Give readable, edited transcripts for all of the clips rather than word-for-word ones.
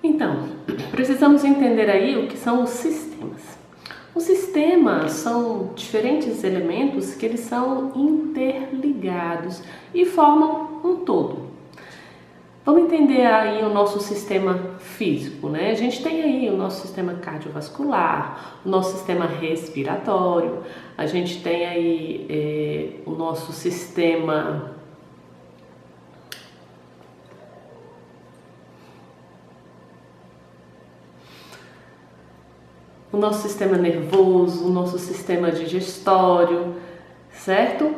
Então, precisamos entender aí o que são os sistemas. Os sistemas são diferentes elementos que eles são interligados e formam um todo. Vamos entender aí o nosso sistema físico, né? A gente tem aí o nosso sistema cardiovascular, o nosso sistema respiratório, a gente tem aí o nosso sistema nervoso, o nosso sistema digestório, certo?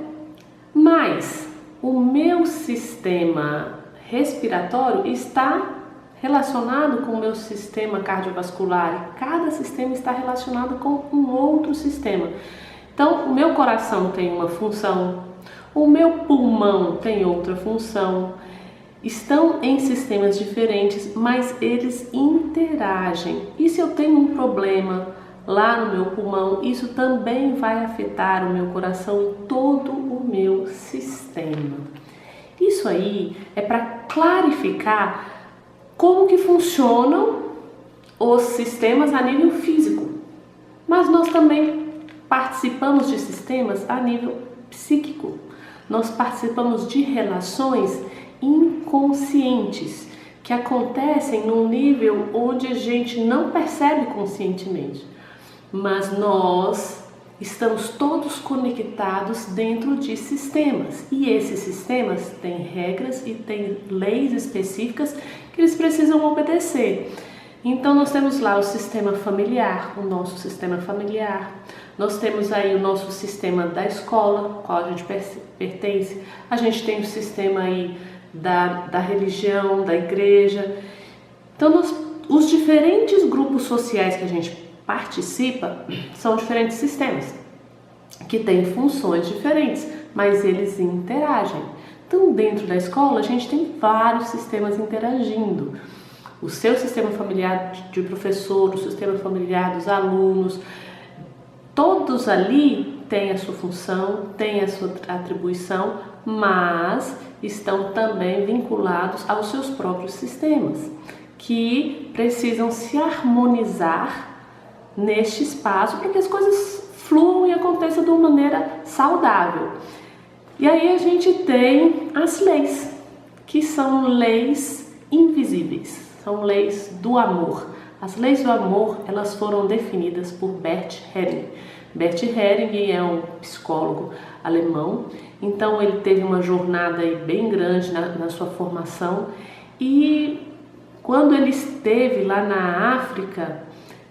Mas o meu sistema respiratório está relacionado com o meu sistema cardiovascular e cada sistema está relacionado com um outro sistema. Então, o meu coração tem uma função, o meu pulmão tem outra função. Estão em sistemas diferentes, mas eles interagem. E se eu tenho um problema lá no meu pulmão, isso também vai afetar o meu coração e todo o meu sistema. Isso aí é para clarificar como que funcionam os sistemas a nível físico. Mas nós também participamos de sistemas a nível psíquico. Nós participamos de relações inconscientes que acontecem num nível onde a gente não percebe conscientemente, mas nós estamos todos conectados dentro de sistemas e esses sistemas têm regras e têm leis específicas que eles precisam obedecer. Então nós temos lá o sistema familiar, o nosso sistema familiar, nós temos aí o nosso sistema da escola, ao qual a gente pertence, a gente tem o sistema aí da religião, da igreja. Então, os diferentes grupos sociais que a gente participa são diferentes sistemas, que têm funções diferentes, mas eles interagem. Então, dentro da escola, a gente tem vários sistemas interagindo. O seu sistema familiar de professor, o sistema familiar dos alunos, todos ali têm a sua função, têm a sua atribuição, mas estão também vinculados aos seus próprios sistemas, que precisam se harmonizar neste espaço para que as coisas fluam e aconteçam de uma maneira saudável. E aí a gente tem as leis, que são leis invisíveis, são leis do amor. As leis do amor, elas foram definidas por Bert Helling. Bert Helling é um psicólogo alemão, então ele teve uma jornada aí bem grande na sua formação e quando ele esteve lá na África,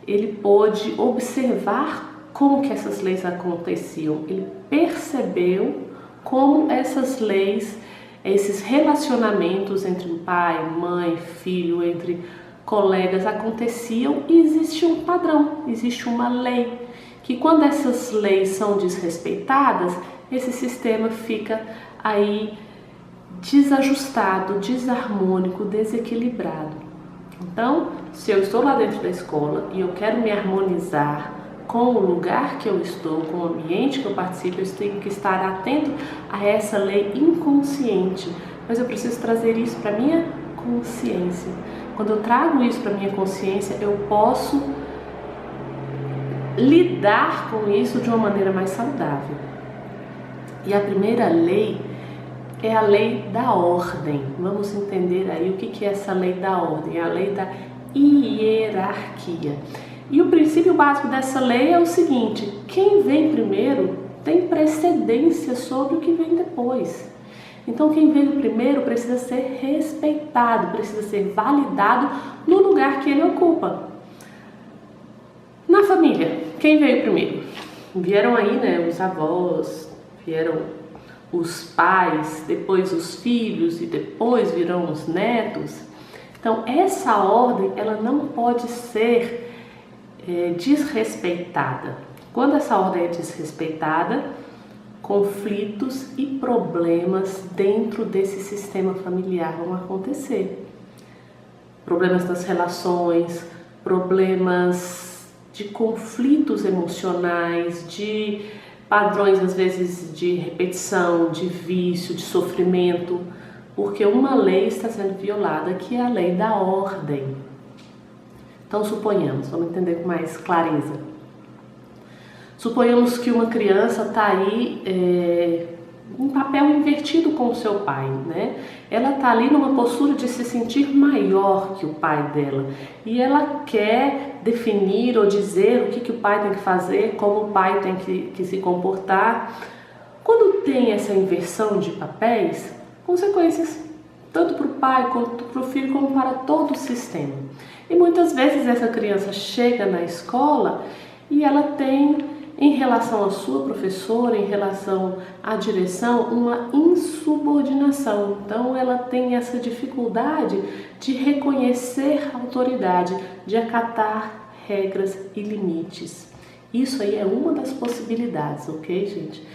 ele pôde observar como que essas leis aconteciam. Ele percebeu como essas leis, esses relacionamentos entre pai, mãe, filho, entre colegas aconteciam e existe um padrão, existe uma lei, que quando essas leis são desrespeitadas, esse sistema fica aí desajustado, desarmônico, desequilibrado. Então, se eu estou lá dentro da escola e eu quero me harmonizar com o lugar que eu estou, com o ambiente que eu participo, eu tenho que estar atento a essa lei inconsciente, mas eu preciso trazer isso para a minha consciência. Quando eu trago isso para a minha consciência, eu posso lidar com isso de uma maneira mais saudável. E a primeira lei é a lei da ordem. Vamos entender aí o que é essa lei da ordem, a lei da hierarquia. E o princípio básico dessa lei é o seguinte: quem vem primeiro tem precedência sobre o que vem depois. Então quem veio primeiro precisa ser respeitado, precisa ser validado no lugar que ele ocupa. Na família, quem veio primeiro? Vieram aí, né, os avós, vieram os pais, depois os filhos e depois virão os netos. Então essa ordem, ela não pode ser desrespeitada. Quando essa ordem é desrespeitada, conflitos e problemas dentro desse sistema familiar vão acontecer. Problemas nas relações, problemas de conflitos emocionais, de padrões às vezes de repetição, de vício, de sofrimento, porque uma lei está sendo violada, que é a lei da ordem. Então suponhamos, vamos entender com mais clareza. Suponhamos que uma criança está aí um papel invertido com o seu pai, né? Ela está ali numa postura de se sentir maior que o pai dela e ela quer definir ou dizer o que o pai tem que fazer, como o pai tem que se comportar. Quando tem essa inversão de papéis, consequências tanto para o pai quanto para o filho, como para todo o sistema. E muitas vezes essa criança chega na escola e ela tem, em relação à sua professora, em relação à direção, uma insubordinação. Então ela tem essa dificuldade de reconhecer a autoridade, de acatar regras e limites. Isso aí é uma das possibilidades, ok, gente?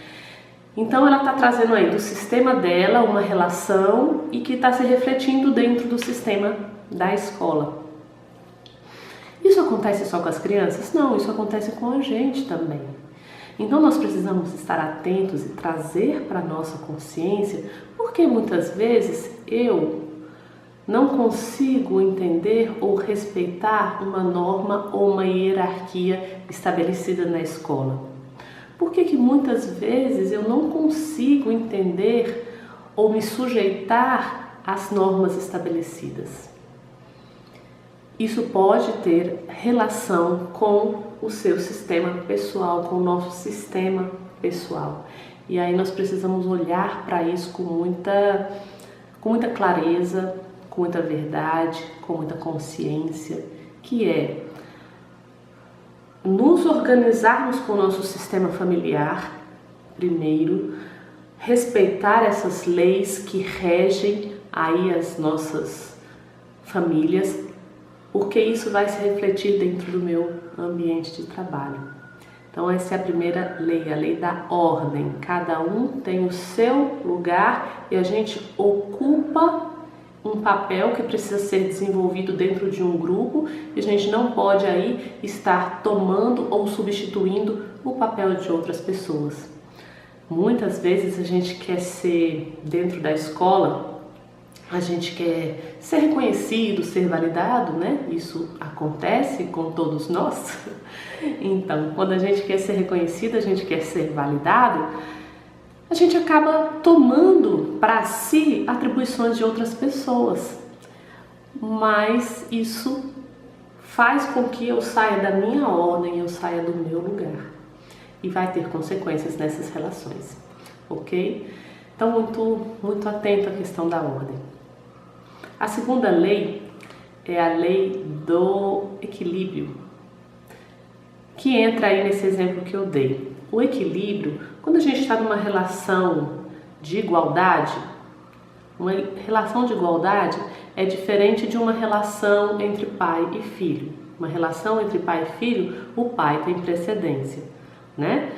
Então ela está trazendo aí do sistema dela uma relação e que está se refletindo dentro do sistema da escola. Isso acontece só com as crianças? Não, isso acontece com a gente também. Então nós precisamos estar atentos e trazer para a nossa consciência, porque muitas vezes eu não consigo entender ou respeitar uma norma ou uma hierarquia estabelecida na escola. Por que muitas vezes eu não consigo entender ou me sujeitar às normas estabelecidas? Isso pode ter relação com o seu sistema pessoal, com o nosso sistema pessoal. E aí nós precisamos olhar para isso com muita clareza, com muita verdade, com muita consciência, que é nos organizarmos com o nosso sistema familiar, primeiro, respeitar essas leis que regem aí as nossas famílias, porque isso vai se refletir dentro do meu ambiente de trabalho. Então essa é a primeira lei, a lei da ordem. Cada um tem o seu lugar e a gente ocupa um papel que precisa ser desenvolvido dentro de um grupo e a gente não pode aí estar tomando ou substituindo o papel de outras pessoas. Muitas vezes a gente quer ser, dentro da escola, a gente quer ser reconhecido, ser validado, né? Isso acontece com todos nós. Então, quando a gente quer ser reconhecido, a gente quer ser validado, a gente acaba tomando para si atribuições de outras pessoas, mas isso faz com que eu saia da minha ordem, eu saia do meu lugar e vai ter consequências nessas relações, ok? Então muito atento à questão da ordem. A segunda lei é a lei do equilíbrio, que entra aí nesse exemplo que eu dei. O equilíbrio, quando a gente está numa relação de igualdade, uma relação de igualdade é diferente de uma relação entre pai e filho. Uma relação entre pai e filho, o pai tem precedência, né?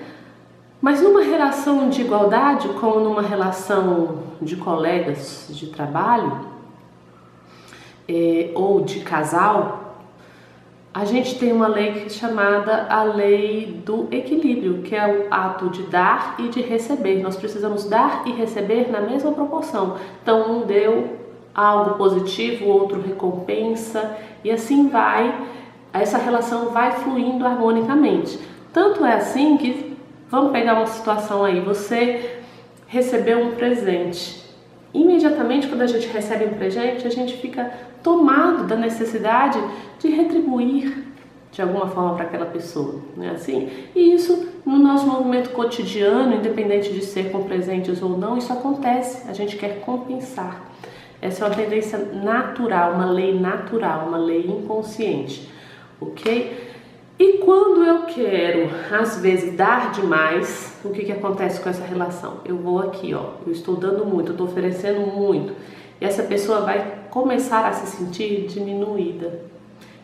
Mas numa relação de igualdade, como numa relação de colegas de trabalho ou de casal, a gente tem uma lei chamada a lei do equilíbrio, que é o ato de dar e de receber. Nós precisamos dar e receber na mesma proporção. Então, um deu algo positivo, o outro recompensa, e assim essa relação vai fluindo harmonicamente. Tanto é assim que, vamos pegar uma situação aí, você recebeu um presente. Imediatamente, quando a gente recebe um presente, a gente fica tomado da necessidade de retribuir de alguma forma para aquela pessoa, não é assim? E isso no nosso movimento cotidiano, independente de ser com presentes ou não, isso acontece, a gente quer compensar. Essa é uma tendência natural, uma lei inconsciente, ok? E quando eu quero, às vezes, dar demais, o que acontece com essa relação? Eu vou aqui, ó, eu estou dando muito, eu estou oferecendo muito, e essa pessoa vai começar a se sentir diminuída,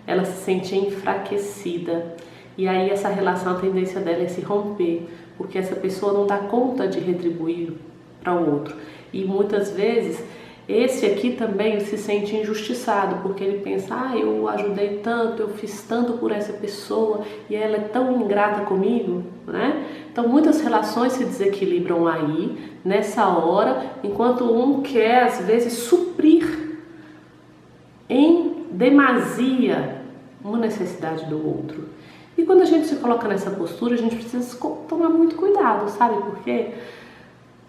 ela se sente enfraquecida, e aí essa relação, a tendência dela é se romper, porque essa pessoa não dá conta de retribuir para o outro, e muitas vezes esse aqui também se sente injustiçado, porque ele pensa, eu ajudei tanto, eu fiz tanto por essa pessoa e ela é tão ingrata comigo, né? Então muitas relações se desequilibram aí, nessa hora, enquanto um quer às vezes suprir em demasia uma necessidade do outro. E quando a gente se coloca nessa postura, a gente precisa tomar muito cuidado, sabe por quê?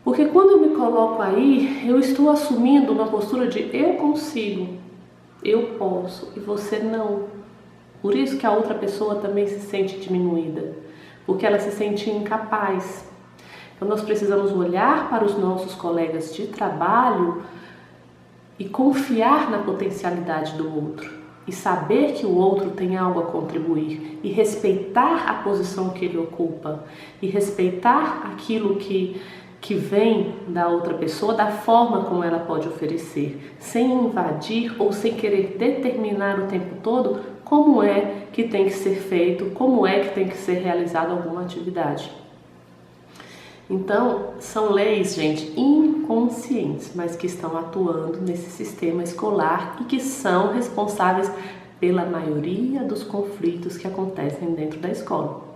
Porque quando eu me coloco aí, eu estou assumindo uma postura de eu consigo, eu posso e você não. Por isso que a outra pessoa também se sente diminuída, porque ela se sente incapaz. Então nós precisamos olhar para os nossos colegas de trabalho e confiar na potencialidade do outro. E saber que o outro tem algo a contribuir. E respeitar a posição que ele ocupa. E respeitar aquilo que vem da outra pessoa, da forma como ela pode oferecer. Sem invadir ou sem querer determinar o tempo todo como é que tem que ser feito, como é que tem que ser realizada alguma atividade. Então, são leis, gente, inconscientes, mas que estão atuando nesse sistema escolar e que são responsáveis pela maioria dos conflitos que acontecem dentro da escola.